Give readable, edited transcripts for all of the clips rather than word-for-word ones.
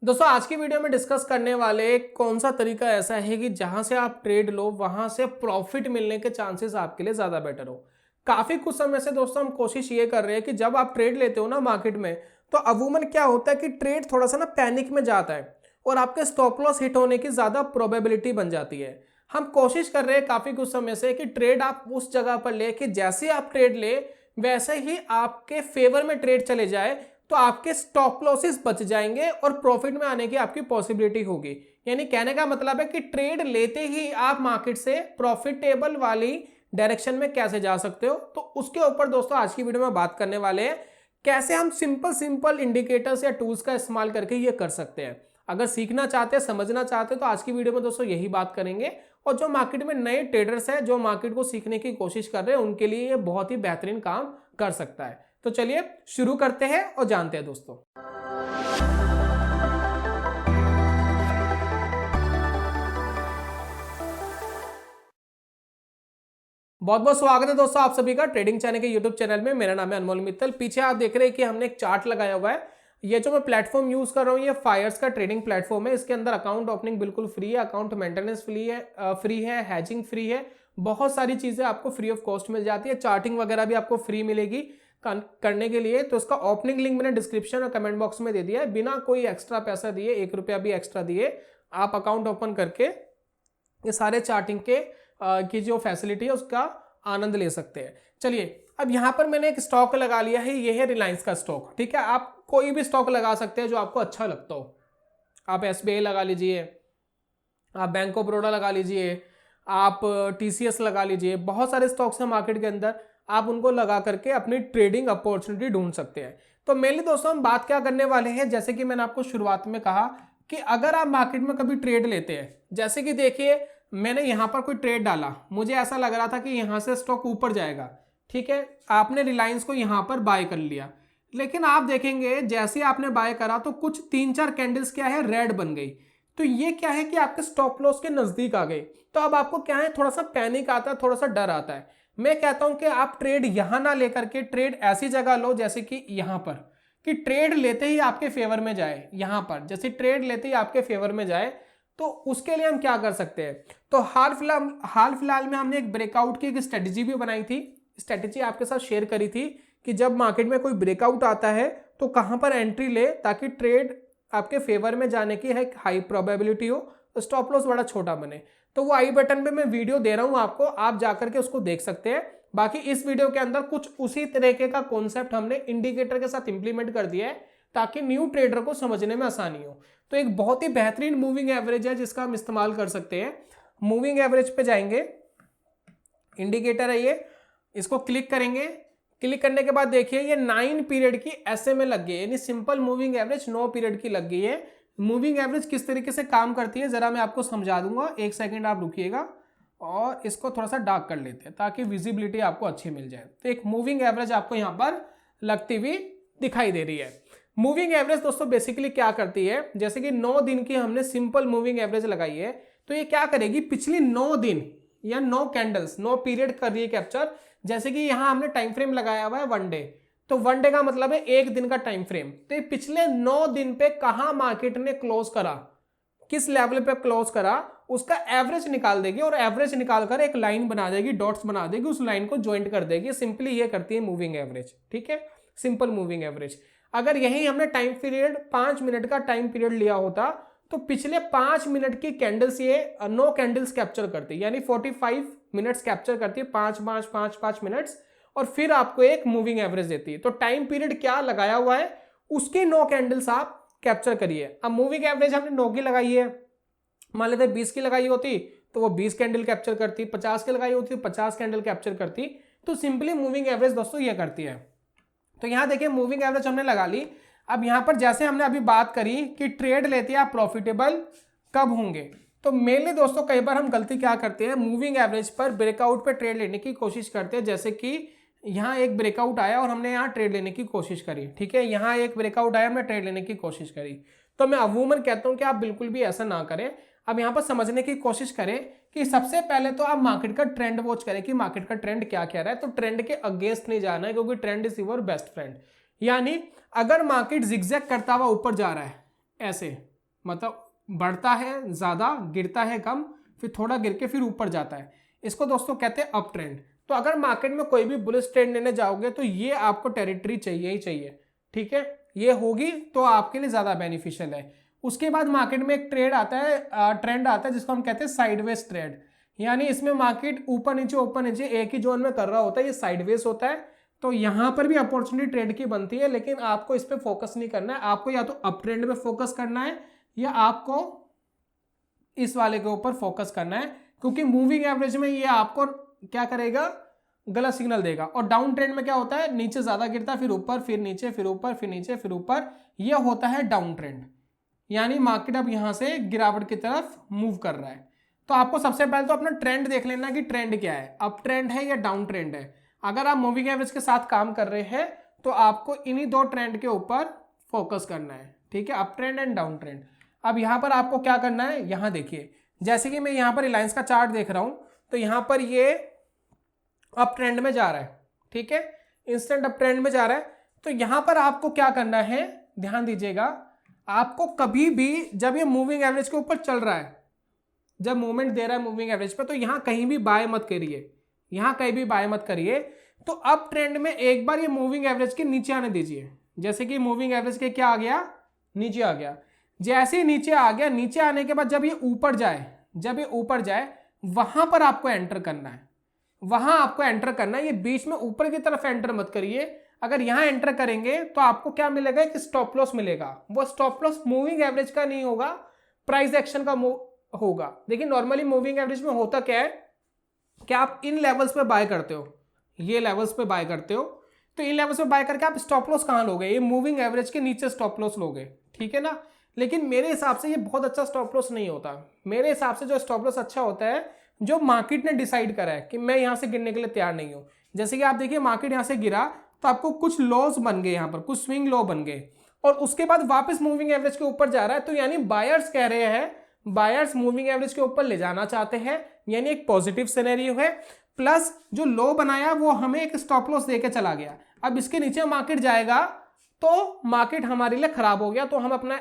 दोस्तों आज की वीडियो में डिस्कस करने वाले कौन सा तरीका ऐसा है कि जहां से आप ट्रेड लो वहां से प्रॉफिट मिलने के चांसेस आपके लिए ज्यादा बेटर हो। काफी कुछ समय से दोस्तों हम कोशिश ये कर रहे हैं कि जब आप ट्रेड लेते हो ना मार्केट में, तो अमूमन क्या होता है कि ट्रेड थोड़ा सा ना पैनिक में जाता है और आपके स्टॉप लॉस हिट होने की ज्यादा प्रोबेबिलिटी बन जाती है। हम कोशिश कर रहे हैं काफी कुछ समय से कि ट्रेड आप उस जगह पर ले कि जैसे आप ट्रेड ले वैसे ही आपके फेवर में ट्रेड चले जाए, तो आपके स्टॉप लॉसेस बच जाएंगे और प्रॉफिट में आने की आपकी पॉसिबिलिटी होगी। यानी कहने का मतलब है कि ट्रेड लेते ही आप मार्केट से प्रॉफिटेबल वाली डायरेक्शन में कैसे जा सकते हो, तो उसके ऊपर दोस्तों आज की वीडियो में बात करने वाले हैं। कैसे हम सिंपल सिंपल इंडिकेटर्स या टूल्स का इस्तेमाल करके ये कर सकते हैं। अगर सीखना चाहते हैं, समझना चाहते हैं, तो आज की वीडियो में दोस्तों यही बात करेंगे। और जो मार्केट में नए ट्रेडर्स हैं, जो मार्केट को सीखने की कोशिश कर रहे हैं, उनके लिए ये बहुत ही बेहतरीन काम कर सकता है। तो चलिए शुरू करते हैं और जानते हैं दोस्तों। बहुत बहुत स्वागत है दोस्तों आप सभी का ट्रेडिंग चैनल के यूट्यूब चैनल में। मेरा नाम है अनमोल मित्तल। पीछे आप देख रहे हैं कि हमने एक चार्ट लगाया हुआ है। ये जो मैं प्लेटफॉर्म यूज कर रहा हूँ ये फायर्स का ट्रेडिंग प्लेटफॉर्म है। इसके अंदर अकाउंट ओपनिंग बिल्कुल फ्री है, अकाउंट मेंटेनेंस फ्री है, हैजिंग फ्री है, बहुत सारी चीजें आपको फ्री ऑफ कॉस्ट मिल जाती है। चार्टिंग वगैरह भी आपको फ्री मिलेगी करने के लिए। तो इसका ओपनिंग लिंक मैंने डिस्क्रिप्शन और कमेंट बॉक्स में दे दिया है। बिना कोई एक्स्ट्रा पैसा दिए, 1 रुपया भी एक्स्ट्रा दिए, आप अकाउंट ओपन करके ये सारे चार्टिंग के की जो फैसिलिटी है उसका आनंद ले सकते हैं। चलिए अब यहां पर मैंने एक स्टॉक लगा लिया है, ये है रिलायंस का स्टॉक। ठीक है, आप कोई भी स्टॉक लगा सकते हैं जो आपको अच्छा लगता हो। आप SBI लगा लीजिए, आप बैंक ऑफ बड़ौदा लगा लीजिए, आप TCS लगा लीजिए। बहुत सारे स्टॉक्स हैं मार्केट के अंदर, आप उनको लगा करके अपनी ट्रेडिंग अपॉर्चुनिटी ढूंढ सकते हैं। तो मेनली दोस्तों हम बात क्या करने वाले हैं, जैसे कि मैंने आपको शुरुआत में कहा कि अगर आप मार्केट में कभी ट्रेड लेते हैं, जैसे कि देखिए मैंने यहां पर कोई ट्रेड डाला, मुझे ऐसा लग रहा था कि यहां से स्टॉक ऊपर जाएगा। ठीक है, आपने रिलायंस को यहां पर बाय कर लिया, लेकिन आप देखेंगे जैसे आपने बाय करा तो कुछ 3-4 कैंडल्स क्या है, रेड बन गई। तो ये क्या है कि आपके स्टॉप लॉस के नजदीक आ गए। तो अब आपको क्या है, थोड़ा सा पैनिक आता है, थोड़ा सा डर आता है। मैं कहता हूं कि आप ट्रेड यहां ना लेकर के ट्रेड ऐसी जगह लो जैसे कि यहां पर, कि ट्रेड लेते ही आपके फेवर में जाए। यहां पर जैसे ट्रेड लेते ही आपके फेवर में जाए, तो उसके लिए हम क्या कर सकते हैं। तो हाल फिलहाल में हमने एक ब्रेकआउट की एक स्ट्रेटेजी भी बनाई थी। स्ट्रेटेजी आपके साथ शेयर करी थी कि जब मार्केट में कोई ब्रेकआउट आता है तो कहां पर एंट्री ले ताकि ट्रेड आपके फेवर में जाने की है हाई प्रोबेबिलिटी हो, स्टॉप लॉस बड़ा छोटा बने। तो वो आई बटन पे मैं वीडियो दे रहा हूं आपको, आप जाकर के उसको देख सकते हैं। बाकी इस वीडियो के अंदर कुछ उसी तरीके का कॉन्सेप्ट हमने इंडिकेटर के साथ इंप्लीमेंट कर दिया है ताकि न्यू ट्रेडर को समझने में आसानी हो। तो एक बहुत ही बेहतरीन मूविंग एवरेज है जिसका हम इस्तेमाल कर सकते हैं। मूविंग एवरेज पे जाएंगे, इंडिकेटर है ये, इसको क्लिक करेंगे। क्लिक करने के बाद देखिए ये 9 पीरियड की SMA लग गई है, यानी सिंपल मूविंग एवरेज 9 पीरियड की लग गई है। मूविंग एवरेज किस तरीके से काम करती है जरा मैं आपको समझा दूंगा, 1 सेकेंड आप रुकिएगा और इसको थोड़ा सा डार्क कर लेते हैं ताकि विजिबिलिटी आपको अच्छी मिल जाए। तो एक मूविंग एवरेज आपको यहां पर लगती हुई दिखाई दे रही है। मूविंग एवरेज दोस्तों बेसिकली क्या करती है, जैसे कि 9 दिन की हमने सिंपल मूविंग एवरेज लगाई है, तो ये क्या करेगी, पिछली 9 दिन या 9 कैंडल्स, 9 पीरियड कर रही है कैप्चर। जैसे कि यहां हमने टाइम फ्रेम लगाया हुआ है 1 डे, तो 1 डे का मतलब है 1 दिन का टाइम फ्रेम। तो ये पिछले 9 दिन पे कहां मार्केट ने क्लोज करा, किस लेवल पे क्लोज करा, उसका एवरेज निकाल देगी और एवरेज निकालकर एक लाइन बना देगी, डॉट्स बना देगी, उस लाइन को ज्वाइंट कर देगी। सिंपली ये करती है मूविंग एवरेज। ठीक है, सिंपल मूविंग एवरेज। अगर यही हमने टाइम पीरियड 5 मिनट का टाइम पीरियड लिया होता तो पिछले 5 मिनट की कैंडल्स ये 9 कैंडल्स कैप्चर करती, यानी 45 मिनट्स कैप्चर करती है, 5 मिनट्स, और फिर आपको एक मूविंग एवरेज देती है। तो टाइम पीरियड क्या लगाया हुआ है उसकी 9 कैंडल्स आप कैप्चर करिए। अब मूविंग एवरेज हमने 9 की लगाई है, मान लेते 20 की लगाई होती तो वो 20 कैंडल कैप्चर करती, 50 की लगाई होती तो 50 कैंडल कैप्चर करती। तो सिंपली मूविंग एवरेज दोस्तों ये करती है। तो यहां देखिए मूविंग एवरेज हमने लगा ली। अब यहां पर जैसे हमने अभी बात करी कि ट्रेड लेते हैं आप प्रॉफिटेबल कब होंगे, तो मेनली दोस्तों कई बार हम गलती क्या करते हैं, मूविंग एवरेज पर ब्रेकआउट पे ट्रेड लेने की कोशिश करते हैं। जैसे कि यहाँ एक ब्रेकआउट आया और हमने यहाँ ट्रेड लेने की कोशिश करी। ठीक है, यहाँ एक ब्रेकआउट आया, हमने ट्रेड लेने की कोशिश करी। तो मैं अमूमन कहता हूं कि आप बिल्कुल भी ऐसा ना करें। अब यहाँ पर समझने की कोशिश करें कि सबसे पहले तो आप मार्केट का ट्रेंड वॉच करें कि मार्केट का ट्रेंड क्या कह रहा है। तो ट्रेंड के अगेंस्ट नहीं जाना है क्योंकि trend is your best friend. यानी अगर मार्केट जिगजैग करता हुआ ऊपर जा रहा है ऐसे, मतलब बढ़ता है ज़्यादा, गिरता है कम, फिर थोड़ा गिर के फिर ऊपर जाता है। इसको दोस्तों कहते हैं अप ट्रेंड। तो अगर मार्केट में कोई भी बुलिश ट्रेंड लेने जाओगे तो ये आपको टेरिटरी चाहिए ही चाहिए, ठीक है, ये होगी तो आपके लिए ज़्यादा बेनिफिशियल है। उसके बाद मार्केट में एक ट्रेंड आता है जिसको हम कहते हैं साइडवेज ट्रेड, यानी इसमें मार्केट ऊपर नीचे एक ही जोन में कर रहा होता है, ये साइडवेज होता है। तो यहाँ पर भी अपॉर्चुनिटी ट्रेड की बनती है, लेकिन आपको इस पर फोकस नहीं करना है, आपको या तो अप ट्रेंड में फोकस करना है या आपको इस वाले के ऊपर फोकस करना है, क्योंकि मूविंग एवरेज में ये आपको क्या करेगा, गलत सिग्नल देगा। और डाउन ट्रेंड में क्या होता है, नीचे ज्यादा गिरता है, फिर ऊपर, फिर नीचे, फिर ऊपर, फिर नीचे, फिर ऊपर, ये होता है डाउन ट्रेंड, यानी मार्केट अब यहां से गिरावट की तरफ मूव कर रहा है। तो आपको सबसे पहले तो अपना ट्रेंड देख लेना कि ट्रेंड क्या है, अप ट्रेंड है या डाउन ट्रेंड है। अगर आप मूविंग एवरेज के साथ काम कर रहे हैं तो आपको इन्हीं दो ट्रेंड के ऊपर फोकस करना है, ठीक है, up trend and down trend. अब यहां पर आपको क्या करना है, यहां देखिए, जैसे कि मैं यहां पर रिलायंस का चार्ट देख रहा हूं, तो यहां पर ये अप ट्रेंड में जा रहा है, ठीक है, इंस्टेंट अप ट्रेंड में जा रहा है। तो यहां पर आपको क्या करना है, ध्यान दीजिएगा, आपको कभी भी जब ये मूविंग एवरेज के ऊपर चल रहा है, जब मूवमेंट दे रहा है मूविंग एवरेज पे, तो यहां कहीं भी बाय मत करिए, यहां कहीं भी बाय मत करिए। तो अप ट्रेंड में एक बार ये मूविंग एवरेज के नीचे आने दीजिए, जैसे कि मूविंग एवरेज के क्या आ गया, नीचे आ गया। जैसे ही नीचे आ गया, नीचे आने के बाद जब ये ऊपर जाए, जब ये ऊपर जाए, वहां पर आपको एंटर करना है, वहां आपको एंटर करना है। ये बीच में ऊपर की तरफ एंटर मत करिए। अगर यहां एंटर करेंगे तो आपको क्या मिलेगा, एक स्टॉप लॉस मिलेगा। वो स्टॉप लॉस मूविंग एवरेज का नहीं होगा, प्राइस एक्शन का होगा। देखिए नॉर्मली मूविंग एवरेज में होता क्या है कि आप इन लेवल्स पे बाय करते हो, ये लेवल्स पे बाय करते हो, तो इन लेवल्स पे बाय करके आप स्टॉप लॉस कहां लोगे, ये मूविंग एवरेज के नीचे स्टॉप लॉस लोगे, ठीक है ना। लेकिन मेरे हिसाब से ये बहुत अच्छा स्टॉप लॉस नहीं होता। मेरे हिसाब से जो स्टॉप लॉस अच्छा होता है, जो मार्केट ने डिसाइड करा है कि मैं यहां से गिरने के लिए तैयार नहीं हूं। जैसे कि आप देखिए मार्केट यहां से गिरा तो आपको कुछ लॉस बन गए, यहां पर कुछ स्विंग लो बन गए, और उसके बाद वापस मूविंग एवरेज के ऊपर जा रहा है। तो यानी बायर्स कह रहे हैं, बायर्स मूविंग एवरेज के ऊपर ले जाना चाहते हैं, यानी एक पॉजिटिव सिनेरियो है। प्लस जो लो बनाया वो हमें एक स्टॉप लॉस देके चला गया। अब इसके नीचे मार्केट जाएगा तो मार्केट हमारे लिए खराब हो गया, तो हम अपना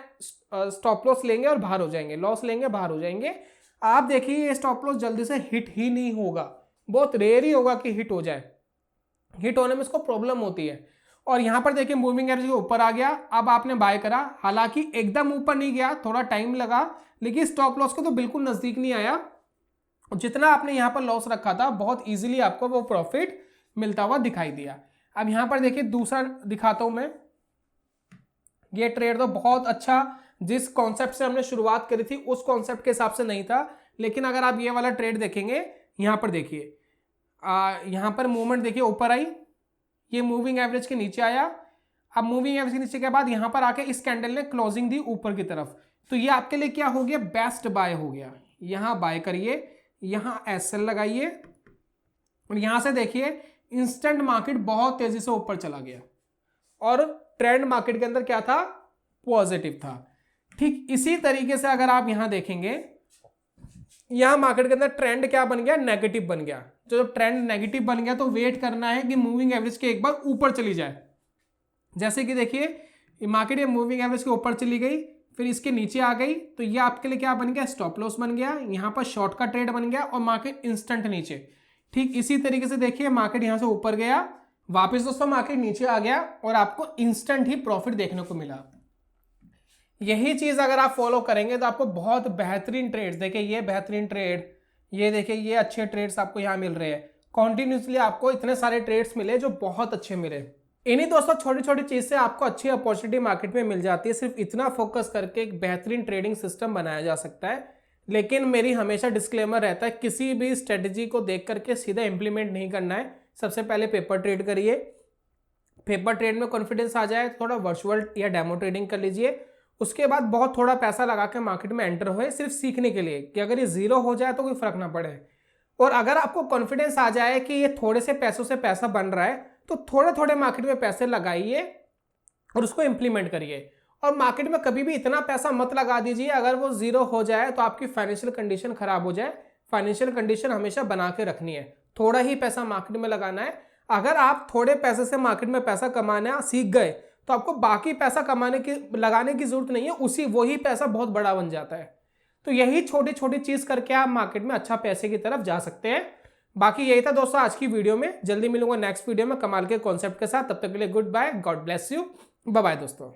स्टॉप लॉस लेंगे और बाहर हो जाएंगे, लॉस लेंगे बाहर हो जाएंगे। आप देखिए ये स्टॉप लॉस जल्दी से हिट ही नहीं होगा, बहुत रेयर ही होगा कि हिट हो जाए, हिट होने में इसको प्रॉब्लम होती है। और यहां पर देखिए मूविंग एवरेज के ऊपर आ गया, अब आपने बाय करा, हालांकि एकदम ऊपर नहीं गया, थोड़ा टाइम लगा, लेकिन स्टॉप लॉस के तो बिल्कुल नजदीक नहीं आया। जितना आपने यहां पर लॉस रखा था बहुत इजीली आपको वो प्रॉफिट मिलता हुआ दिखाई दिया। अब यहां पर देखिए दूसरा दिखाता हूं मैं, ये ट्रेड तो बहुत अच्छा, जिस कॉन्सेप्ट से हमने शुरुआत करी थी उस कॉन्सेप्ट के हिसाब से नहीं था, लेकिन अगर आप ये वाला ट्रेड देखेंगे, यहां पर देखिए, यहां पर मूवमेंट देखिए, ऊपर आई, ये मूविंग एवरेज के नीचे आया। अब मूविंग एवरेज के नीचे के बाद यहां पर आके इस कैंडल ने क्लोजिंग दी ऊपर की तरफ, तो ये आपके लिए क्या हो गया, बेस्ट बाय हो गया। यहां बाय करिए, यहां एसएल लगाइए, और यहां से देखिए इंस्टेंट मार्केट बहुत तेजी से ऊपर चला गया, और ट्रेंड मार्केट के अंदर क्या था, पॉजिटिव था। ठीक इसी तरीके से अगर आप यहां देखेंगे, यहां मार्केट के अंदर ट्रेंड क्या बन गया, नेगेटिव बन गया। जो ट्रेंड नेगेटिव बन गया तो वेट करना है कि मूविंग एवरेज के एक बार ऊपर चली जाए। जैसे कि देखिए मार्केट ये मूविंग एवरेज के ऊपर चली गई, फिर इसके नीचे आ गई, तो ये आपके लिए क्या बन गया, स्टॉप लॉस बन गया, यहां पर शॉर्ट का ट्रेड बन गया, और मार्केट इंस्टेंट नीचे। ठीक इसी तरीके से देखिए मार्केट यहां से ऊपर गया, वापस दोस्तों मार्केट नीचे आ गया, और आपको इंस्टेंट ही प्रॉफिट देखने को मिला। यही चीज अगर आप फॉलो करेंगे तो आपको बहुत बेहतरीन ट्रेड्स, देखिए ये बेहतरीन ट्रेड, ये देखिए ये अच्छे ट्रेड्स आपको यहाँ मिल रहे हैं। कॉन्टिन्यूसली आपको इतने सारे ट्रेड्स मिले जो बहुत अच्छे मिले। इन्हीं दोस्तों छोटी छोटी चीज से आपको अच्छी अपॉर्चुनिटी मार्केट में मिल जाती है। सिर्फ इतना फोकस करके एक बेहतरीन ट्रेडिंग सिस्टम बनाया जा सकता है। लेकिन मेरी हमेशा डिस्क्लेमर रहता है, किसी भी स्ट्रेटेजी को देख करके सीधा इंप्लीमेंट नहीं करना है। सबसे पहले पेपर ट्रेड करिए, पेपर ट्रेड में कॉन्फिडेंस आ जाए तो थोड़ा वर्चुअल या डेमो ट्रेडिंग कर लीजिए। उसके बाद बहुत थोड़ा पैसा लगा के मार्केट में एंटर हुए, सिर्फ सीखने के लिए कि अगर ये जीरो हो जाए तो कोई फर्क ना पड़े। और अगर आपको कॉन्फिडेंस आ जाए कि ये थोड़े से पैसों से पैसा बन रहा है, तो थोड़े थोड़े मार्केट में पैसे लगाइए और उसको इंप्लीमेंट करिए। और मार्केट में कभी भी इतना पैसा मत लगा दीजिए, अगर वो जीरो हो जाए तो आपकी फाइनेंशियल कंडीशन खराब हो जाए। फाइनेंशियल कंडीशन हमेशा बना के रखनी है, थोड़ा ही पैसा मार्केट में लगाना है। अगर आप थोड़े पैसे से मार्केट में पैसा कमाना सीख गए तो आपको बाकी पैसा लगाने की जरूरत नहीं है, वही पैसा बहुत बड़ा बन जाता है। तो यही छोटी छोटी चीज करके आप मार्केट में अच्छा पैसे की तरफ जा सकते हैं। बाकी यही था दोस्तों आज की वीडियो में। जल्दी मिलूंगा नेक्स्ट वीडियो में कमाल के कॉन्सेप्ट के साथ। तब तक के लिए goodbye, God bless you, bye bye दोस्तों।